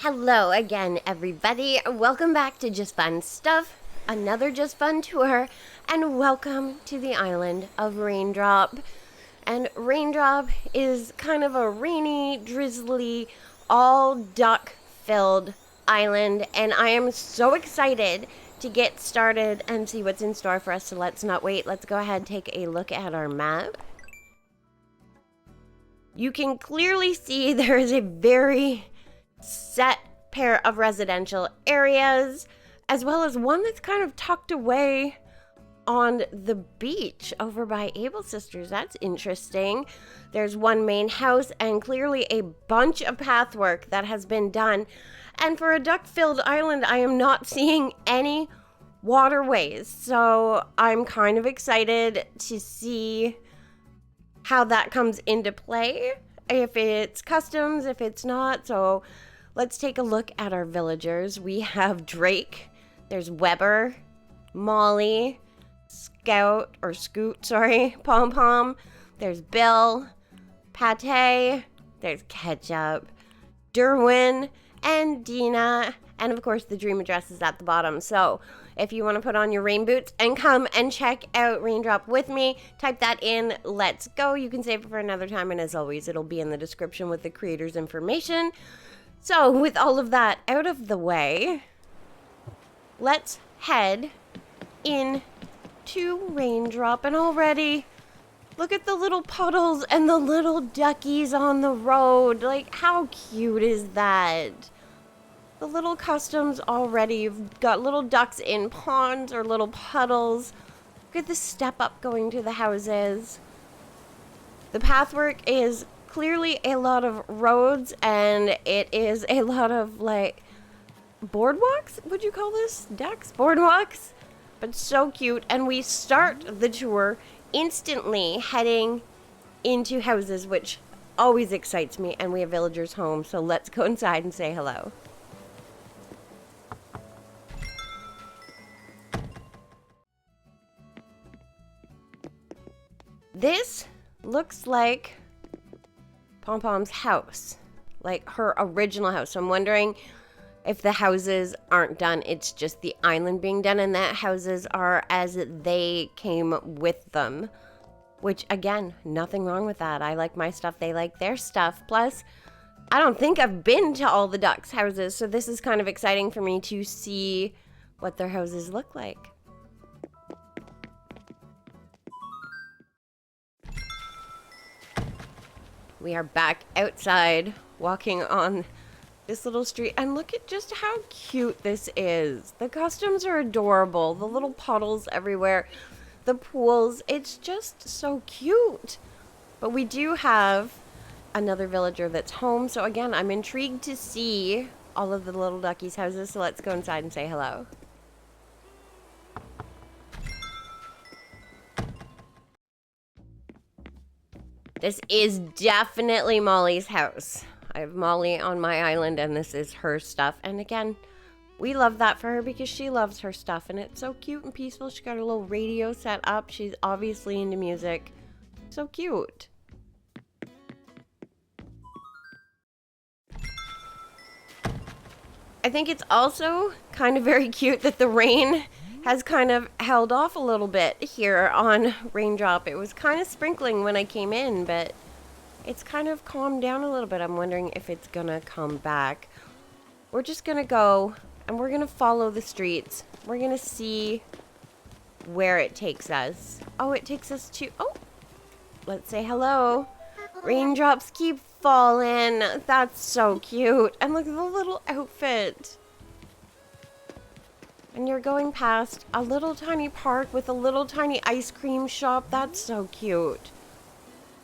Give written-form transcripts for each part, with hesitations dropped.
Hello again, everybody. Welcome back to Just Fun Stuff, another Just Fun tour, and welcome to the island of Raindrop. And Raindrop is kind of a rainy, drizzly, all duck-filled island, and I am so excited to get started and see what's in store for us, so let's not wait. Let's go ahead and take a look at our map. You can clearly see there is a very set pair of residential areas, as well as one that's kind of tucked away on the beach over by Able Sisters. That's interesting. There's one main house and clearly a bunch of pathwork that has been done. And for a duck-filled island, I am not seeing any waterways. So I'm kind of excited to see how that comes into play. If it's customs, if it's not. So let's take a look at our villagers. We have Drake, there's Weber, Molly, Scoot, Pom Pom, there's Bill, Pate, there's Ketchup, Derwin, and Dina, and of course the dream address is at the bottom. So if you want to put on your rain boots and come and check out Raindrop with me, type that in. Let's go. You can save it for another time, and as always, it'll be in the description with the creator's information. So with all of that out of the way, let's head in to Raindrop. And already, look at the little puddles and the little duckies on the road. Like, how cute is that? The little customs already. You've got little ducks in ponds or little puddles. Look at the step up going to the houses. The pathwork is clearly a lot of roads, and it is a lot of, like, boardwalks? Would you call this? Decks? Boardwalks? But so cute. And we start the tour instantly heading into houses, which always excites me. And we have villagers home, so let's go inside and say hello. This looks like Pom Pom's house, like her original house. So I'm wondering if the houses aren't done, it's just the island being done, and that houses are as they came with them. Which, again, nothing wrong with that. I like my stuff, they like their stuff. Plus, I don't think I've been to all the ducks' houses, so this is kind of exciting for me to see what their houses look like. We are back outside, walking on this little street, and look at just how cute this is. The customs are adorable. The little puddles everywhere, the pools, it's just so cute. But we do have another villager that's home, so again, I'm intrigued to see all of the little duckies' houses, so let's go inside and say hello. This is definitely Molly's house. I have Molly on my island, and this is her stuff. And again, we love that for her because she loves her stuff, and it's so cute and peaceful. She got a little radio set up. She's obviously into music. So cute. I think it's also kind of very cute that the rain has kind of held off a little bit here on Raindrop. It was kind of sprinkling when I came in, but it's kind of calmed down a little bit. I'm wondering if it's gonna come back. We're just gonna go and we're gonna follow the streets. We're gonna see where it takes us. Oh, it takes us to, oh, let's say hello. Raindrops keep falling. That's so cute. And look at the little outfit. And you're going past a little tiny park with a little tiny ice cream shop. That's so cute.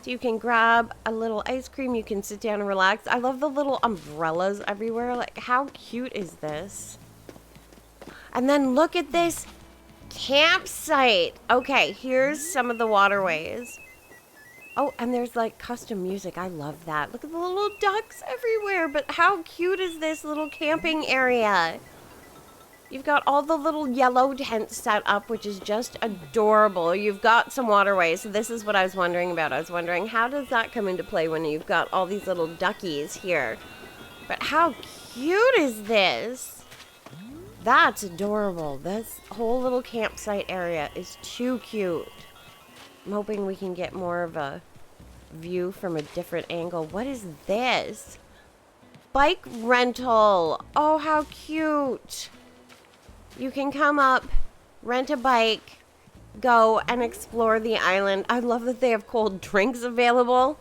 So you can grab a little ice cream. You can sit down and relax. I love the little umbrellas everywhere. Like, how cute is this? And then look at this campsite. Okay, here's some of the waterways. Oh, and there's like custom music. I love that. Look at the little ducks everywhere. But how cute is this little camping area? You've got all the little yellow tents set up, which is just adorable. You've got some waterways. So this is what I was wondering about. I was wondering, how does that come into play when you've got all these little duckies here? But how cute is this? That's adorable. This whole little campsite area is too cute. I'm hoping we can get more of a view from a different angle. What is this? Bike rental. Oh, how cute. You can come up, rent a bike, go and explore the island. I love that they have cold drinks available.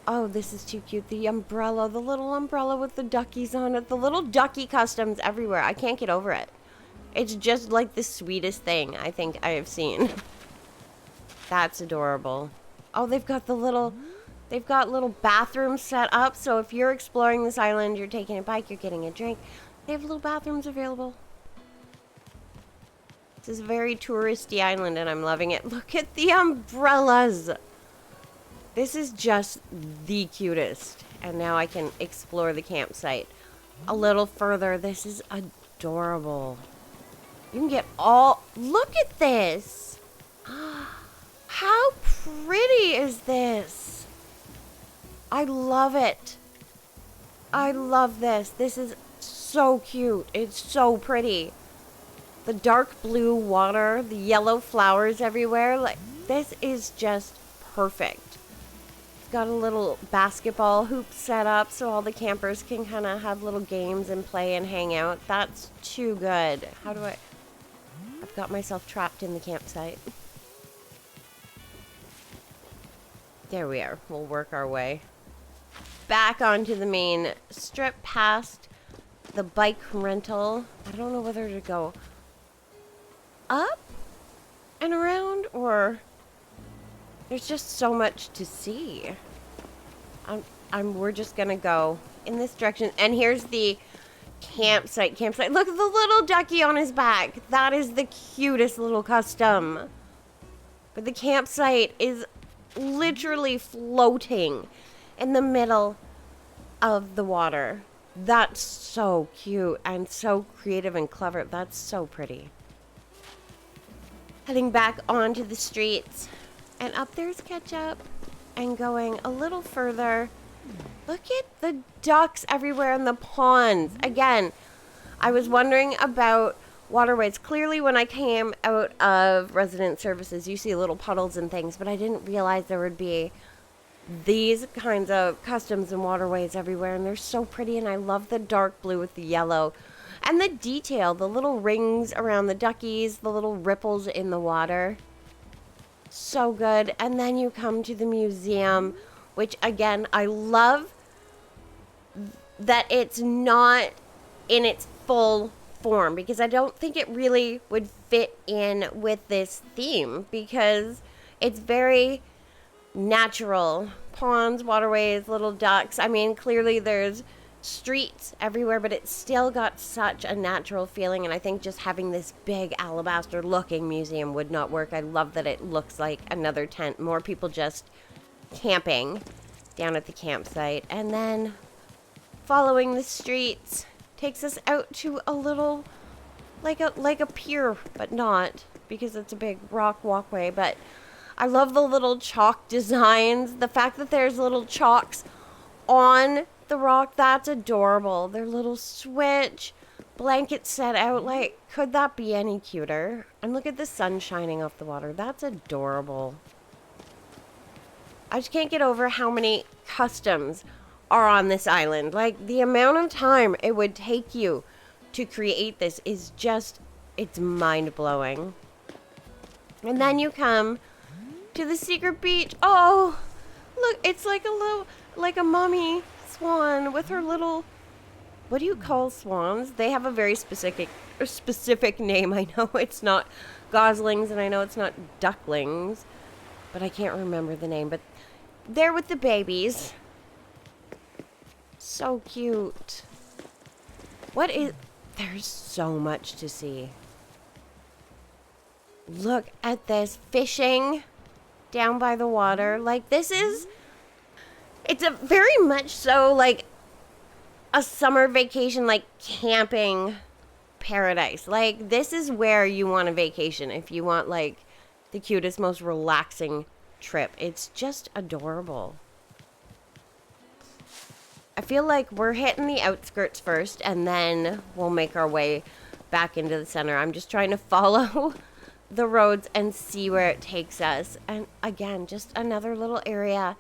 Oh, this is too cute. The umbrella, the little umbrella with the duckies on it. The little ducky customs everywhere. I can't get over it. It's just like the sweetest thing I think I have seen. That's adorable. Oh, they've got little bathrooms set up. So if you're exploring this island, you're taking a bike, you're getting a drink. They have little bathrooms available. This is a very touristy island and I'm loving it. Look at the umbrellas. This is just the cutest. And now I can explore the campsite a little further. This is adorable. You can get all... Look at this. How pretty is this? I love it. I love this. This is so cute. It's so pretty. The dark blue water, the yellow flowers everywhere. Like, this is just perfect. Got a little basketball hoop set up so all the campers can kind of have little games and play and hang out. That's too good. How do I've got myself trapped in the campsite. There we are. We'll work our way back onto the main strip past the bike rental. I don't know whether to go up and around or... There's just so much to see. We're just gonna go in this direction. And here's the campsite. Look at the little ducky on his back. That is the cutest little custom. But the campsite is literally floating in the middle of the water. That's so cute and so creative and clever. That's so pretty. Heading back onto the streets. And up there's Ketchup. And going a little further. Look at the ducks everywhere in the ponds. Again, I was wondering about waterways. Clearly, when I came out of resident services, you see little puddles and things. But I didn't realize there would be these kinds of customs and waterways everywhere. And they're so pretty. And I love the dark blue with the yellow. And the detail. The little rings around the duckies. The little ripples in the water. So good. And then you come to the museum, which again, I love that it's not in its full form because I don't think it really would fit in with this theme because it's very natural. Ponds, waterways, little ducks. I mean, clearly there's streets everywhere, but it's still got such a natural feeling, and I think just having this big alabaster looking museum would not work. I love that it looks like another tent. More people just camping down at the campsite. And then following the streets takes us out to a little like a pier, but not because it's a big rock walkway. But I love the little chalk designs. The fact that there's little chalks on the rock, that's adorable. Their little switch, blanket set out. Like, could that be any cuter? And look at the sun shining off the water. That's adorable. I just can't get over how many customs are on this island. Like, the amount of time it would take you to create this is just, it's mind-blowing. And then you come to the secret beach. Oh, look, it's like a mummy swan with her little, what do you call swans? They have a very specific name. I know it's not goslings and I know it's not ducklings, but I can't remember the name. But they're with the babies. So cute. There's so much to see. Look at this fishing down by the water. Like, it's a very much so like a summer vacation, like camping paradise. Like, this is where you want a vacation if you want like the cutest, most relaxing trip. It's just adorable. I feel like we're hitting the outskirts first, and then we'll make our way back into the center. I'm just trying to follow the roads and see where it takes us. And again, just another little area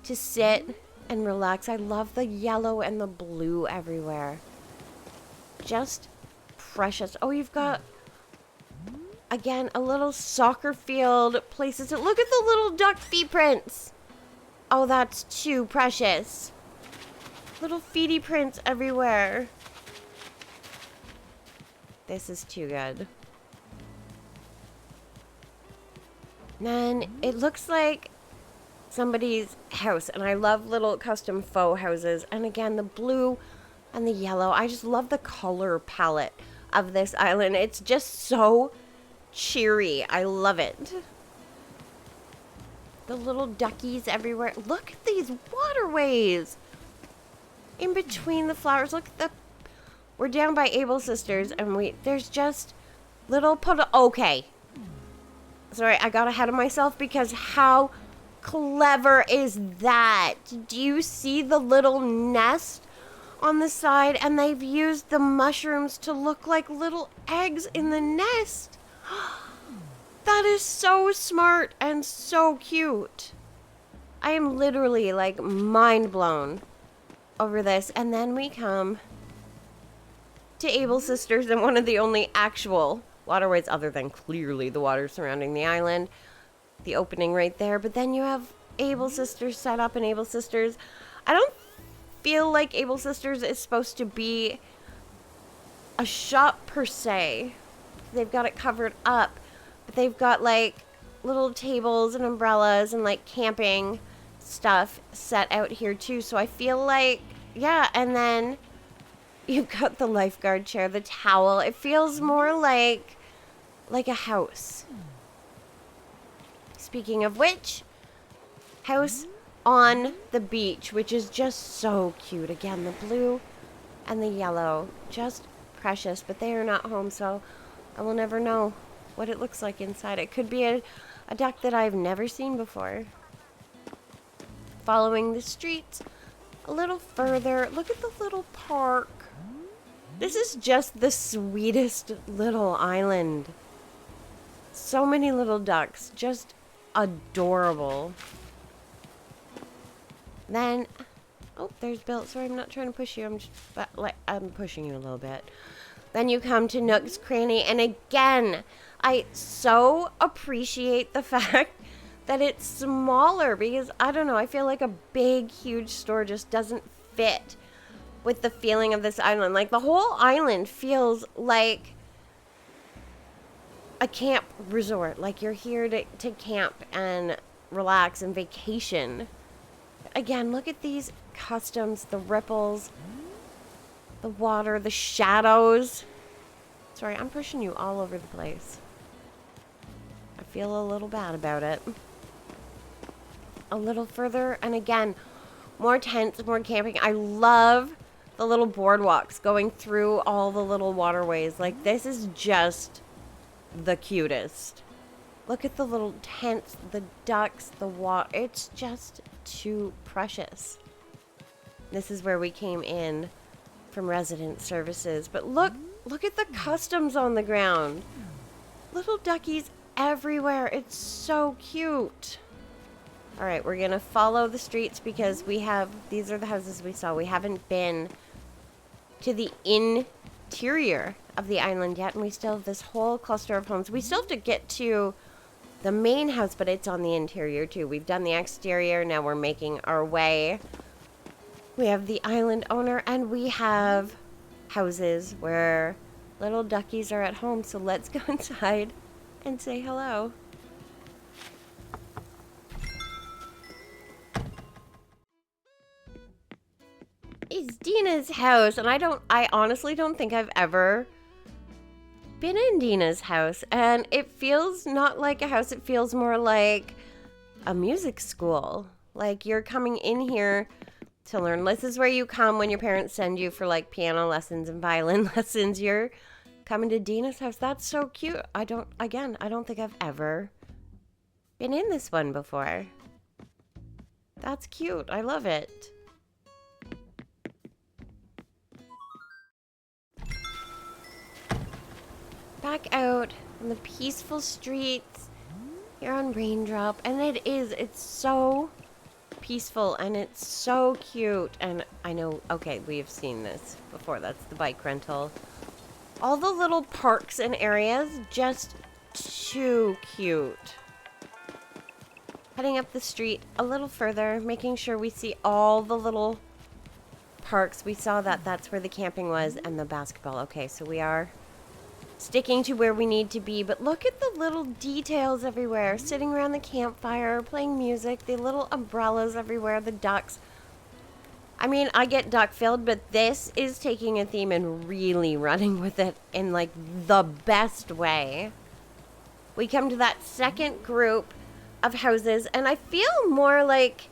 to sit and relax. I love the yellow and the blue everywhere. Just precious. Oh, you've got, again, a little soccer field, places to look at the little duck feet prints. Oh, that's too precious. Little feety prints everywhere. This is too good. Then it looks like somebody's house, and I love little custom faux houses. And again, the blue and the yellow. I just love the color palette of this island. It's just so cheery. I love it. The little duckies everywhere. Look at these waterways in between the flowers. Look at the, we're down by Able Sisters, and there's just little okay. Sorry, I got ahead of myself because how clever is that? Do you see the little nest on the side? And they've used the mushrooms to look like little eggs in the nest. That is so smart and so cute. I am literally like mind blown over this. And then we come to Able Sisters, and one of the only actual waterways other than clearly the water surrounding the island. The opening right there. But then you have Able Sisters set up, and Able Sisters, I don't feel like Able Sisters is supposed to be a shop per se. They've got it covered up, but they've got like little tables and umbrellas and like camping stuff set out here too. So I feel like, yeah, and then you've got the lifeguard chair, the towel. It feels more like a house. Speaking of which, house on the beach, which is just so cute. Again, the blue and the yellow, just precious, but they are not home, so I will never know what it looks like inside. It could be a duck that I've never seen before. Following the streets a little further, look at the little park. This is just the sweetest little island. So many little ducks, just adorable. Then, oh, there's Bill. Sorry, I'm not trying to push you. I'm pushing you a little bit. Then you come to Nook's Cranny, and again, I so appreciate the fact that it's smaller because, I don't know, I feel like a big, huge store just doesn't fit with the feeling of this island. Like, the whole island feels like a camp resort. Like, you're here to camp and relax and vacation. Again, look at these customs, the ripples, the water, the shadows. Sorry, I'm pushing you all over the place. I feel a little bad about it. A little further, and again, more tents, more camping. I love the little boardwalks going through all the little waterways. Like, this is just the cutest. Look at the little tents, the ducks, the water. It's just too precious. This is where we came in from resident services. But look at the customs on the ground. Little duckies everywhere. It's so cute. All right, we're going to follow the streets because these are the houses we saw. We haven't been to the interior of the island yet, and we still have this whole cluster of homes. We still have to get to the main house, but it's on the interior too. We've done the exterior. Now we're making our way. We have the island owner, and we have houses where little duckies are at home. So let's go inside and say hello. It's Dina's house, and I honestly don't think I've ever been in Dina's house, and it feels not like a house. It feels more like a music school. Like, you're coming in here to learn. This is where you come when your parents send you for like piano lessons and violin lessons. You're coming to Dina's house. That's so cute. I don't think I've ever been in this one before. That's cute. I love it. back out on the peaceful streets here on Raindrop. And it's so peaceful and it's so cute. And I know, okay, we have seen this before. That's the bike rental. All the little parks and areas, just too cute. Heading up the street a little further, making sure we see all the little parks. We saw that that's where the camping was and the basketball. Okay, so we are sticking to where we need to be, but look at the little details everywhere. Sitting around the campfire, playing music, the little umbrellas everywhere, the ducks. I mean, I get duck filled, but this is taking a theme and really running with it in like the best way. We come to that second group of houses, and I feel like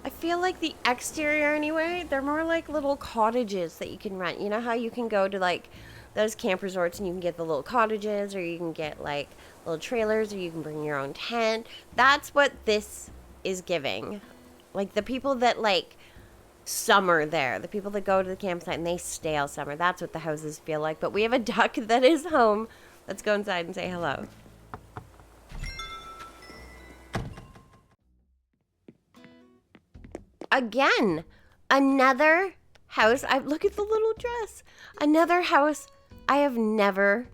the exterior anyway, they're more like little cottages that you can rent. You know how you can go to like those camp resorts and you can get the little cottages, or you can get like little trailers, or you can bring your own tent. That's what this is giving. Like the people that like summer there, the people that go to the campsite and they stay all summer, that's what the houses feel like. But we have a duck that is home. Let's go inside and say hello. Again, another house. Look at the little dress. Another house I have never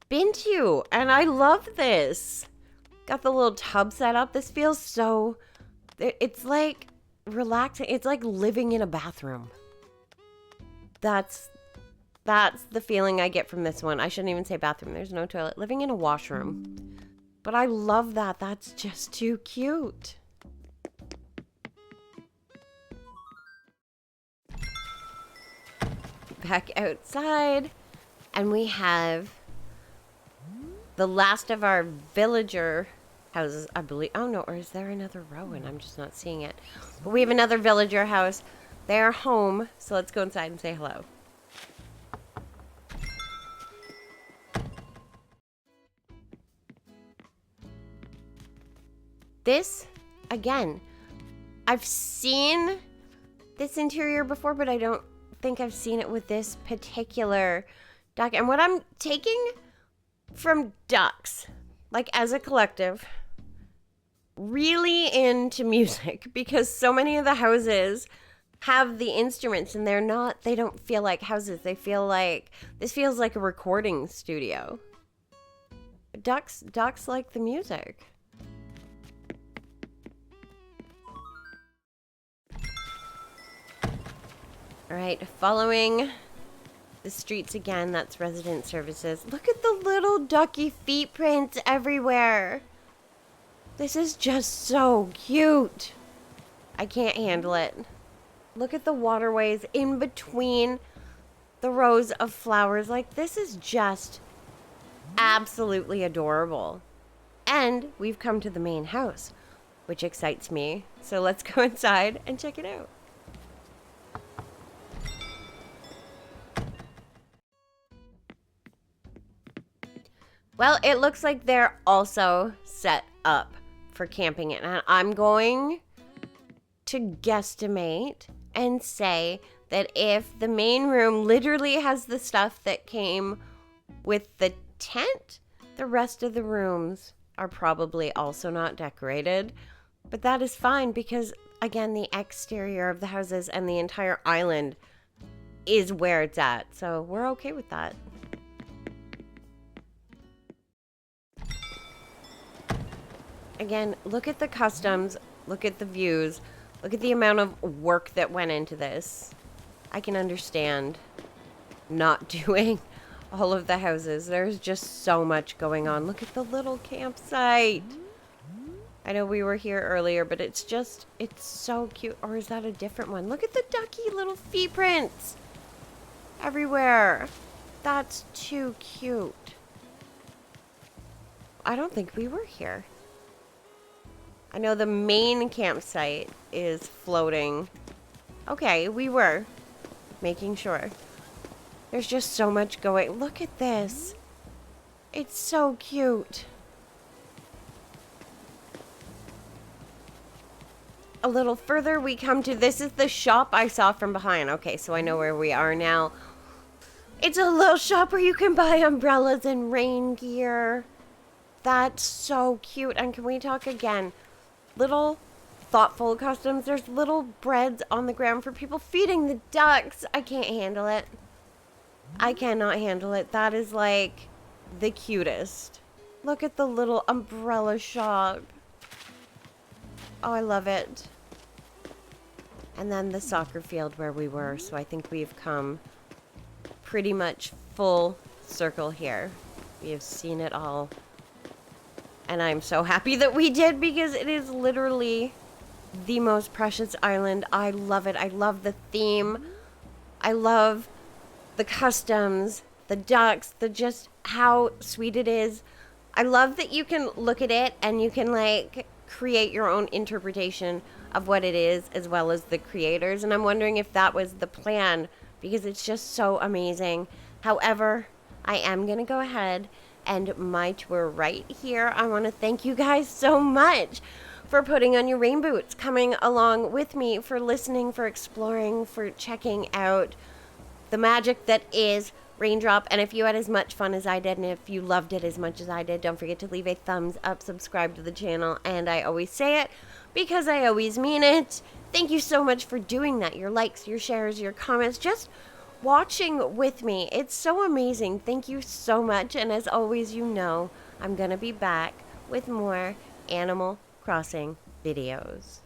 been to, and I love this. Got the little tub set up. This feels so, it's like relaxing. It's like living in a bathroom. That's the feeling I get from this one. I shouldn't even say bathroom. There's no toilet. Living in a washroom. But I love that. That's just too cute. Back outside, and we have the last of our villager houses, I believe. Oh no, or is there another row and I'm just not seeing it? But we have another villager house. They're home, so let's go inside and say hello. This, again, I've seen this interior before, but I don't think I've seen it with this particular duck. And what I'm taking from ducks, like as a collective, really into music, because so many of the houses have the instruments and they don't feel like houses. They feel like, this feels like a recording studio. Ducks like the music. All right, following the streets again, that's resident services. Look at the little ducky feet prints everywhere. This is just so cute. I can't handle it. Look at the waterways in between the rows of flowers. Like, this is just absolutely adorable. And we've come to the main house, which excites me. So let's go inside and check it out. Well, it looks like they're also set up for camping it. And I'm going to guesstimate and say that if the main room literally has the stuff that came with the tent, the rest of the rooms are probably also not decorated. But that is fine because, again, the exterior of the houses and the entire island is where it's at. So we're okay with that. Again, look at the customs, look at the views, look at the amount of work that went into this. I can understand not doing all of the houses. There's just so much going on. Look at the little campsite. I know we were here earlier, but it's so cute. Or is that a different one? Look at the ducky little feet prints everywhere. That's too cute. I don't think we were here. I know the main campsite is floating. Okay, we were making sure. There's just so much going. Look at this. It's so cute. A little further, we come to, this is the shop I saw from behind. Okay, so I know where we are now. It's a little shop where you can buy umbrellas and rain gear. That's so cute. And can we talk again? Little thoughtful customs. There's little breads on the ground for people feeding the ducks. I can't handle it. I cannot handle it. That is like the cutest. Look at the little umbrella shop. Oh, I love it. And then the soccer field where we were. So I think we've come pretty much full circle here. We have seen it all. And I'm so happy that we did, because it is literally the most precious island. I love it. I love the theme. I love the customs, the ducks, the just how sweet it is. I love that you can look at it and you can like create your own interpretation of what it is, as well as the creators. And I'm wondering if that was the plan, because it's just so amazing. However, I am going to go ahead and my tour right here. I want to thank you guys so much for putting on your rain boots, coming along with me, for listening, for exploring, for checking out the magic that is Raindrop. And if you had as much fun as I did, and if you loved it as much as I did, don't forget to leave a thumbs up, subscribe to the channel, and I always say it because I always mean it. Thank you so much for doing that. Your likes, your shares, your comments, just watching with me. It's so amazing. Thank you so much. And as always, you know, I'm going to be back with more Animal Crossing videos.